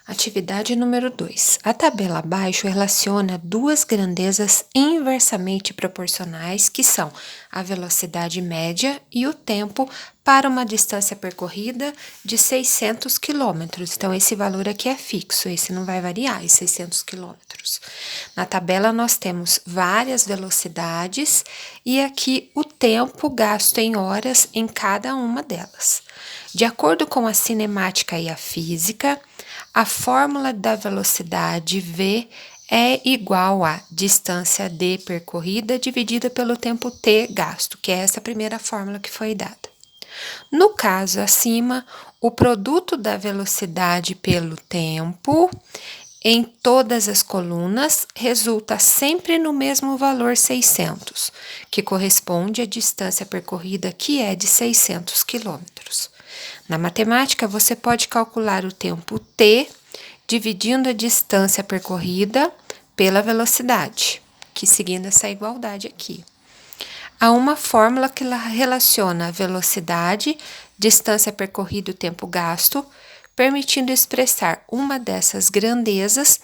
Atividade número 2. A tabela abaixo relaciona duas grandezas inversamente proporcionais, que são a velocidade média e o tempo para uma distância percorrida de 600 quilômetros. Então, esse valor aqui é fixo, esse não vai variar, é 600 quilômetros. Na tabela, nós temos várias velocidades e aqui o tempo gasto em horas em cada uma delas. De acordo com a cinemática e a física, a fórmula da velocidade v é igual a distância d percorrida dividida pelo tempo t gasto, que é essa primeira fórmula que foi dada. No caso acima, o produto da velocidade pelo tempo em todas as colunas resulta sempre no mesmo valor 600, que corresponde à distância percorrida, que é de 600 quilômetros. Na matemática, você pode calcular o tempo t dividindo a distância percorrida pela velocidade, que seguindo essa igualdade aqui. Há uma fórmula que relaciona a velocidade, distância percorrida e o tempo gasto, permitindo expressar uma dessas grandezas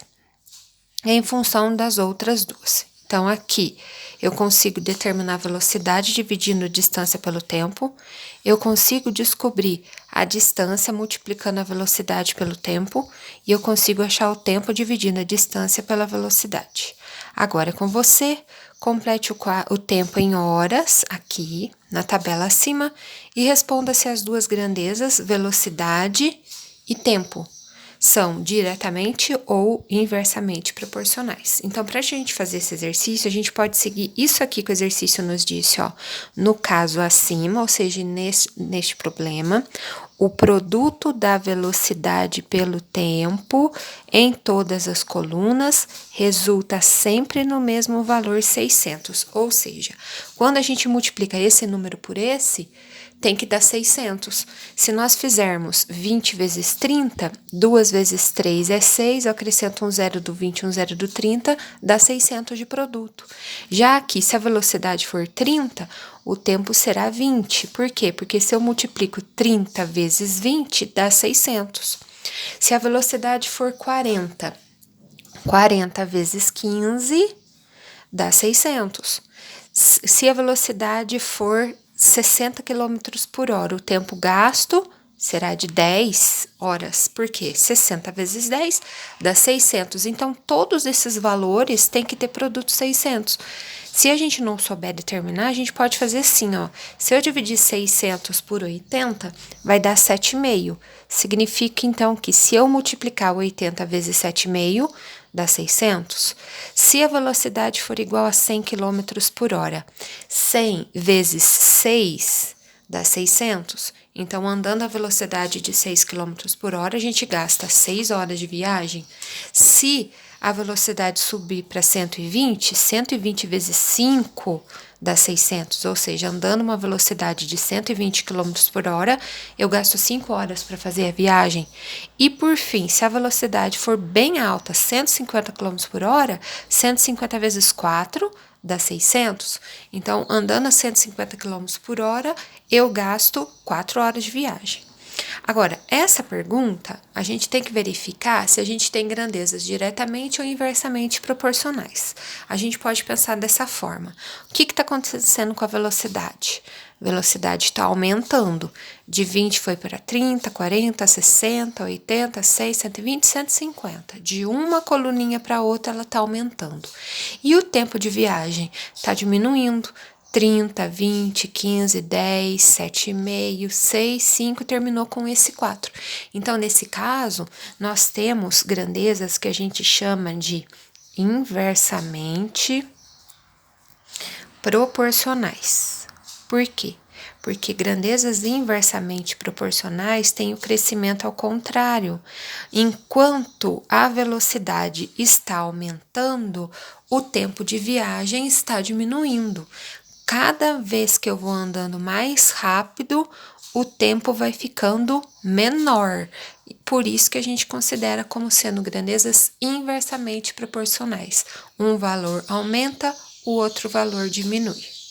em função das outras duas. Então, aqui eu consigo determinar a velocidade dividindo a distância pelo tempo, eu consigo descobrir a distância multiplicando a velocidade pelo tempo, e eu consigo achar o tempo dividindo a distância pela velocidade. Agora, com você, complete o tempo em horas, aqui na tabela acima, e responda se as duas grandezas, velocidade e tempo, são diretamente ou inversamente proporcionais. Então, para a gente fazer esse exercício, a gente pode seguir isso aqui que o exercício nos disse, ó. No caso acima, ou seja, neste problema, o produto da velocidade pelo tempo em todas as colunas resulta sempre no mesmo valor 600. Ou seja, quando a gente multiplica esse número por esse, tem que dar 600. Se nós fizermos 20 vezes 30, 2 vezes 3 é 6, eu acrescento um zero do 20 e um zero do 30, dá 600 de produto. Já aqui, se a velocidade for 30, o tempo será 20. Por quê? Porque se eu multiplico 30 vezes 20, dá 600. Se a velocidade for 40, 40 vezes 15, dá 600. Se a velocidade for 60 km por hora, o tempo gasto será de 10 horas, porque 60 vezes 10 dá 600. Então, todos esses valores têm que ter produto 600. Se a gente não souber determinar, a gente pode fazer assim, ó. Se eu dividir 600 por 80, vai dar 7,5. Significa, então, que se eu multiplicar 80 vezes 7,5, dá 600. Se a velocidade for igual a 100 km por hora, 100 vezes 6 dá 600. Então, andando a velocidade de 6 km por hora, a gente gasta 6 horas de viagem. Se a velocidade subir para 120, 120 vezes 5 dá 600, ou seja, andando uma velocidade de 120 km por hora, eu gasto 5 horas para fazer a viagem. E por fim, se a velocidade for bem alta, 150 km por hora, 150 vezes 4 dá 600. Então, andando a 150 km por hora, eu gasto 4 horas de viagem. Agora, essa pergunta, a gente tem que verificar se a gente tem grandezas diretamente ou inversamente proporcionais. A gente pode pensar dessa forma. O que está acontecendo com a velocidade? A velocidade está aumentando. De 20 foi para 30, 40, 60, 80, 100, 120, 150. De uma coluninha para outra, ela está aumentando. E o tempo de viagem está diminuindo. 30, 20, 15, 10, 7,5, 6, 5 e terminou com esse 4. Então, nesse caso, nós temos grandezas que a gente chama de inversamente proporcionais. Por quê? Porque grandezas inversamente proporcionais têm o crescimento ao contrário. Enquanto a velocidade está aumentando, o tempo de viagem está diminuindo. Cada vez que eu vou andando mais rápido, o tempo vai ficando menor. Por isso que a gente considera como sendo grandezas inversamente proporcionais. Um valor aumenta, o outro valor diminui.